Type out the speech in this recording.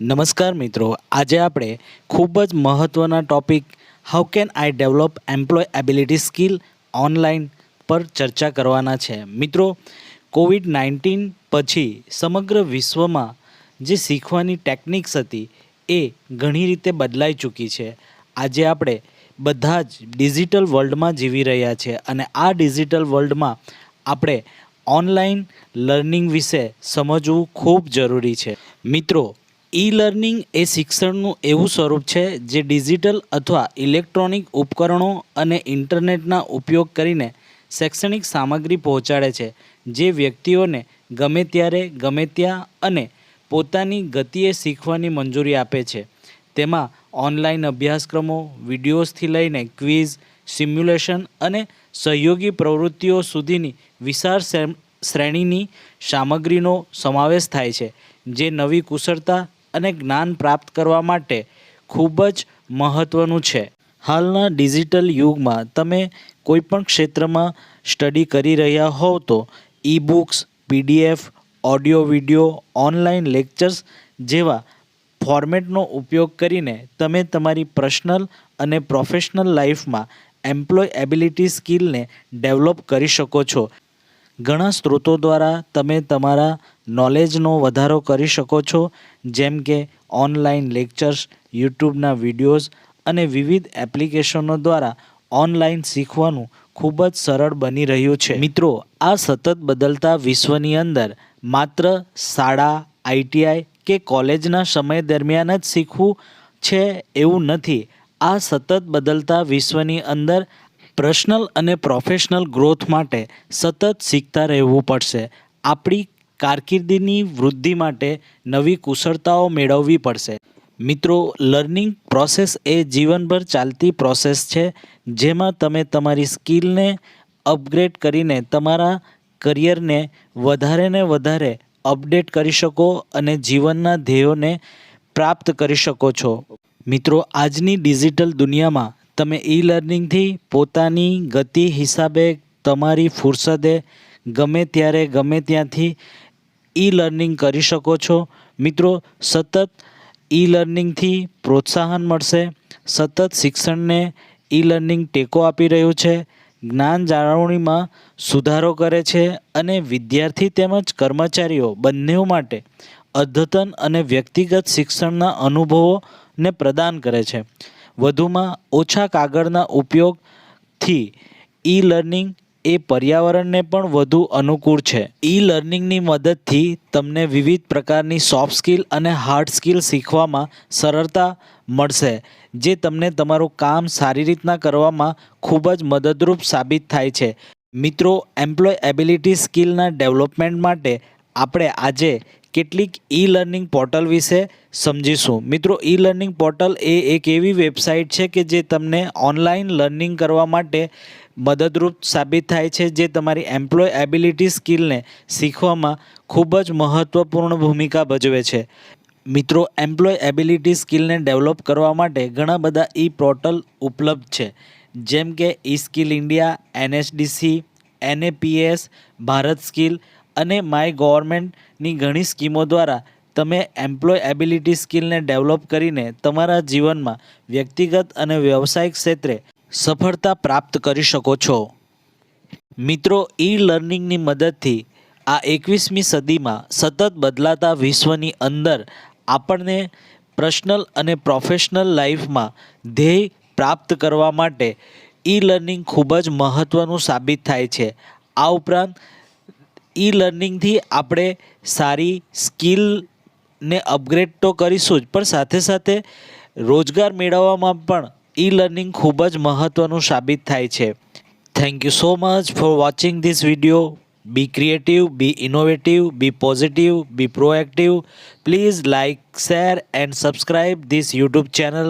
નમસ્કાર મિત્રો, આજે આપણે ખૂબ જ મહત્ત્વના topic how can I develop employability skill online પર ચર્ચા કરવાના છે. મિત્રો, કોવિડ-19 પછી સમગ્ર વિશ્વમાં જે શીખવાની ટેકનિક્સ હતી એ ઘણી રીતે બદલાઈ ચૂકી છે. આજે આપણે બધા જ ડિજિટલ વર્લ્ડમાં જીવી રહ્યા છે અને આ ડિજિટલ વર્લ્ડમાં આપણે ઓનલાઈન લર્નિંગ વિશે સમજવું ખૂબ જરૂરી છે. મિત્રો, ઈ લર્નિંગ એ શિક્ષણનું એવું સ્વરૂપ છે જે ડિજિટલ અથવા ઇલેક્ટ્રોનિક ઉપકરણો અને ઇન્ટરનેટના ઉપયોગ કરીને શૈક્ષણિક સામગ્રી પહોંચાડે છે, જે વ્યક્તિઓને ગમે ત્યારે ગમે ત્યાં અને પોતાની ગતિએ શીખવાની મંજૂરી આપે છે. તેમાં ઓનલાઈન અભ્યાસક્રમો, વિડીયોઝથી લઈને ક્વિઝ, સિમ્યુલેશન અને સહયોગી પ્રવૃત્તિઓ સુધીની વિશાળ શ્રેણીની સામગ્રીનો સમાવેશ થાય છે, જે નવી કુશળતા અને જ્ઞાન પ્રાપ્ત કરવા માટે ખૂબ જ મહત્ત્વનું છે. હાલના ડિજિટલ યુગમાં તમે કોઈપણ ક્ષેત્રમાં સ્ટડી કરી રહ્યા હોવ તો e books, PDF, audio video, online lectures જેવા ફોર્મેટનો ઉપયોગ કરીને તમે તમારી પર્સનલ અને પ્રોફેશનલ લાઈફમાં એમ્પ્લોયએબિલિટી સ્કિલને ડેવલપ કરી શકો છો. ઘણા સ્ત્રોતો દ્વારા તમે તમારા નોલેજનો વધારો કરી શકો છો, જેમ કે ઓનલાઈન લેક્ચર્સ, યુટ્યુબના વિડીયોઝ અને વિવિધ એપ્લિકેશનો દ્વારા ઓનલાઈન શીખવાનું ખૂબ જ સરળ બની રહ્યું છે. મિત્રો, આ સતત બદલતા વિશ્વની અંદર માત્ર શાળા, ITI કે કોલેજના સમય દરમિયાન જ શીખવું છે એવું નથી. આ સતત બદલતા વિશ્વની અંદર પર્સનલ અને પ્રોફેશનલ ગ્રોથ માટે સતત શીખતા રહેવું પડશે. આપણી કારકિર્દીની વૃદ્ધિ માટે નવી કુશળતાઓ મેળવવી પડશે. મિત્રો, લર્નિંગ પ્રોસેસ એ જીવનભર ચાલતી પ્રોસેસ છે, જેમાં તમે તમારી સ્કિલને અપગ્રેડ કરીને તમારા કરિયરને વધારે ને વધારે અપડેટ કરી શકો અને જીવનના ધ્યેયોને પ્રાપ્ત કરી શકો છો. મિત્રો, આજની ડિજિટલ દુનિયામાં તમે ઈ લર્નિંગથી પોતાની ગતિ હિસાબે તમારી ફુરસદે ગમે ત્યારે ગમે ત્યાંથી ઈ લર્નિંગ કરી શકો છો. મિત્રો, સતત ઈ લર્નિંગથી પ્રોત્સાહન મળશે. સતત શિક્ષણને ઈ લર્નિંગ ટેકો આપી રહ્યું છે, જ્ઞાન જાળવણીમાં સુધારો કરે છે અને વિદ્યાર્થી તેમજ કર્મચારીઓ બંને માટે અદ્યતન અને વ્યક્તિગત શિક્ષણના અનુભવોને પ્રદાન કરે છે. વધુમાં, ઓછા કાગળના ઉપયોગથી ઈ લર્નિંગ એ પર્યાવરણને પણ વધુ અનુકૂળ છે. ઈ લર્નિંગની મદદથી તમને વિવિધ પ્રકારની સોફ્ટ સ્કિલ અને હાર્ડ સ્કિલ શીખવામાં સરળતા મળશે, જે તમને તમારું કામ સારી રીતના કરવામાં ખૂબ જ મદદરૂપ સાબિત થાય છે. મિત્રો, એમ્પ્લોયએબિલિટી સ્કિલના ડેવલપમેન્ટ માટે આપણે આજે કેટલીક ઈ લર્નિંગ પોર્ટલ વિશે સમજીશું. મિત્રો, ઈ લર્નિંગ પોર્ટલ એ એક એવી વેબસાઇટ છે કે જે તમને ઓનલાઈન લર્નિંગ કરવા માટે મદદરૂપ સાબિત થાય છે, જે તમારી એમ્પ્લોયએબિલિટી સ્કિલને શીખવામાં ખૂબ જ મહત્ત્વપૂર્ણ ભૂમિકા ભજવે છે. મિત્રો, એમ્પ્લોયએબિલિટી સ્કિલને ડેવલપ કરવા માટે ઘણા બધા ઈ પોર્ટલ ઉપલબ્ધ છે, જેમ કે e skill India, NSDC, NAPS, Bharat skill અને માય ગવર્મેન્ટની ઘણી સ્કીમો દ્વારા તમે એમ્પ્લોયએબિલિટી સ્કિલને ડેવલપ કરીને તમારા જીવનમાં વ્યક્તિગત અને વ્યવસાયિક ક્ષેત્રે સફળતા પ્રાપ્ત કરી શકો છો. મિત્રો, ઈ લર્નિંગની મદદથી આ 21મી સદીમાં સતત બદલાતા વિશ્વની અંદર આપણને પર્સનલ અને પ્રોફેશનલ લાઈફમાં ધ્યેય પ્રાપ્ત કરવા માટે ઈ લર્નિંગ ખૂબ જ મહત્ત્વનું સાબિત થાય છે. આ ઉપરાંત ઈ લર્નિંગથી આપણે સારી સ્કિલને અપગ્રેડ તો કરીશું જ, પણ સાથે સાથે રોજગાર મેળવવામાં પણ ઈ લર્નિંગ ખૂબ જ મહત્ત્વનું સાબિત થાય છે. Thank you so much for watching this video. Be creative, be innovative, be positive, be proactive. Please like, share and subscribe this YouTube channel.